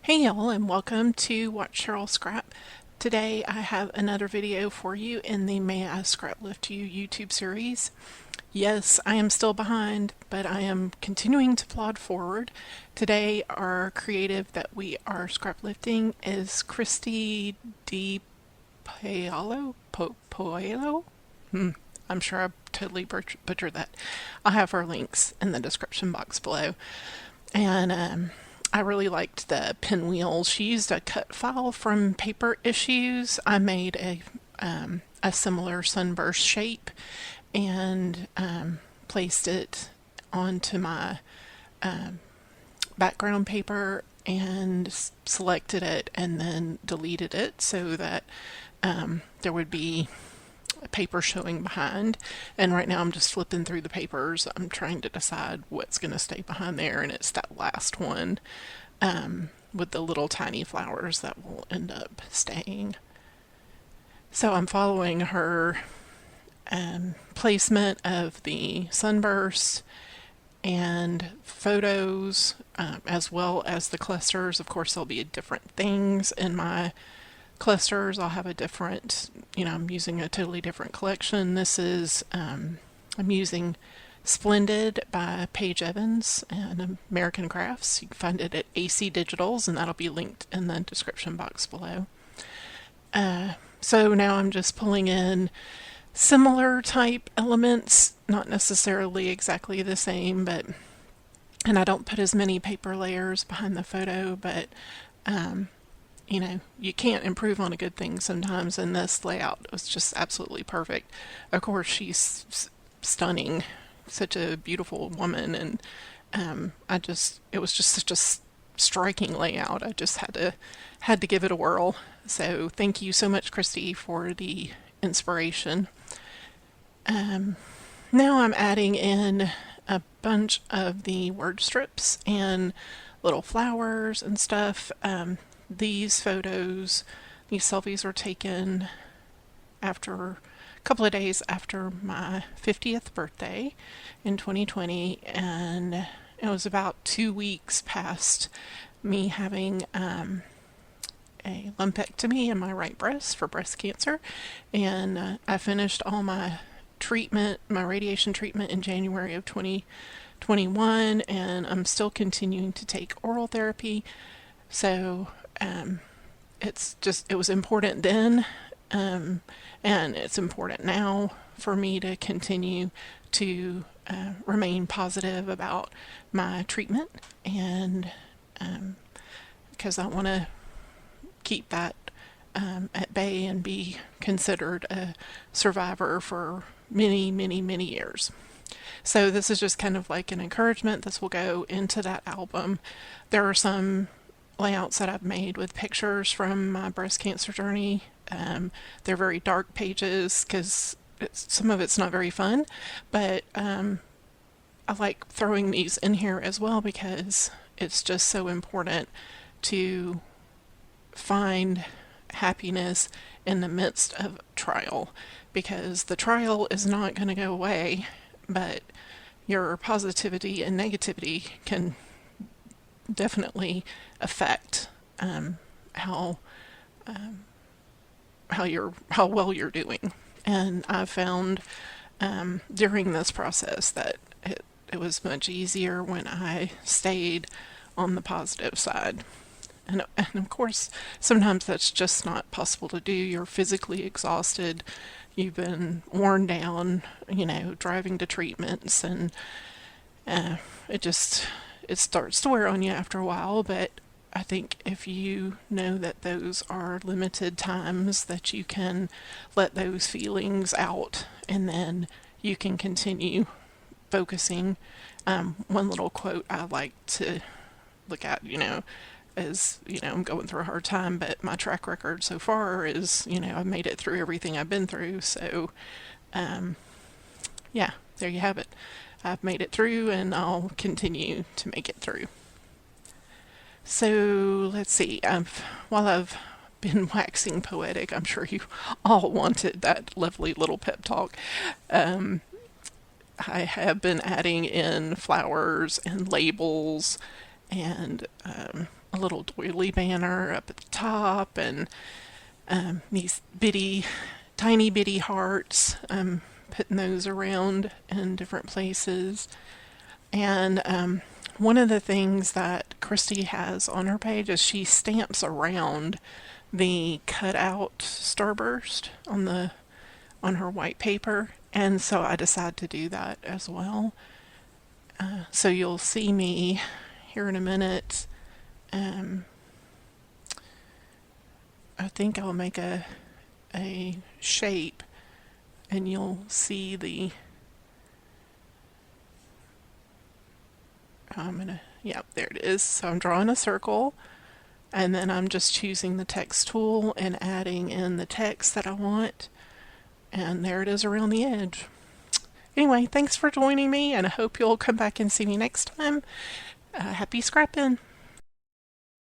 Hey y'all, and welcome to Watch Cheryl Scrap. Today I have another video for you in the May I Scraplift You YouTube series. Yes, I am still behind, but I am continuing to plod forward. Today our creative that we are scraplifting is Christie DiPoalo? Poalo? I'm sure I totally butchered that. I'll have her links in the description box below. And I really liked the pinwheels. She used a cut file from Paper Issues. I made a similar sunburst shape and placed it onto my background paper and selected it and then deleted it so that there would be paper showing behind. And right now I'm just flipping through the papers. I'm trying to decide what's going to stay behind there, and it's that last one with the little tiny flowers that will end up staying. So I'm following her placement of the sunburst and photos, as well as the clusters. Of course, there'll be different things in my clusters. I'll have a different, I'm using a totally different collection. This is, I'm using Splendid by Paige and American Crafts. You can find it at AC Digitals, and that'll be linked in the description box below. So now I'm just pulling in similar type elements, not necessarily exactly the same, and I don't put as many paper layers behind the photo, but you can't improve on a good thing sometimes, and this layout was just absolutely perfect. Of course, she's stunning, such a beautiful woman, and it was just such a striking layout. I just had to give it a whirl. So thank you so much, Christie, for the inspiration. Now I'm adding in a bunch of the word strips and little flowers and stuff. These selfies were taken after a couple of days after my 50th birthday in 2020, and it was about 2 weeks past me having a lumpectomy in my right breast for breast cancer, and I finished all my radiation treatment in January of 2021, and I'm still continuing to take oral therapy. So it was important then, and it's important now for me to continue to remain positive about my treatment, and because I want to keep that at bay and be considered a survivor for many, many, many years. So this is just kind of like an encouragement. This will go into that album. There are some layouts that I've made with pictures from my breast cancer journey. They're very dark pages because some of it's not very fun, but I like throwing these in here as well because it's just so important to find happiness in the midst of trial, because the trial is not going to go away, but your positivity and negativity can definitely affect how well you're doing. And I found during this process that it was much easier when I stayed on the positive side. And of course, sometimes that's just not possible to do. You're physically exhausted. You've been worn down, driving to treatments, and it starts to wear on you after a while. But I think if you know that those are limited times, that you can let those feelings out, and then you can continue focusing. One little quote I like to look at, is, I'm going through a hard time, but my track record so far is, I've made it through everything I've been through. So, yeah, there you have it. I've made it through, and I'll continue to make it through. So, let's see. While I've been waxing poetic, I'm sure you all wanted that lovely little pep talk. I have been adding in flowers and labels and a little doily banner up at the top, and these tiny bitty hearts. Putting those around in different places. And one of the things that Christie has on her page is she stamps around the cutout starburst on her white paper, and so I decided to do that as well. So you'll see me here in a minute. I think I'll make a shape, and you'll see the there it is. So I'm drawing a circle, and then I'm just choosing the text tool and adding in the text that I want, and there it is around the edge. Anyway, thanks for joining me, and I hope you'll come back and see me next time. Happy scrapping!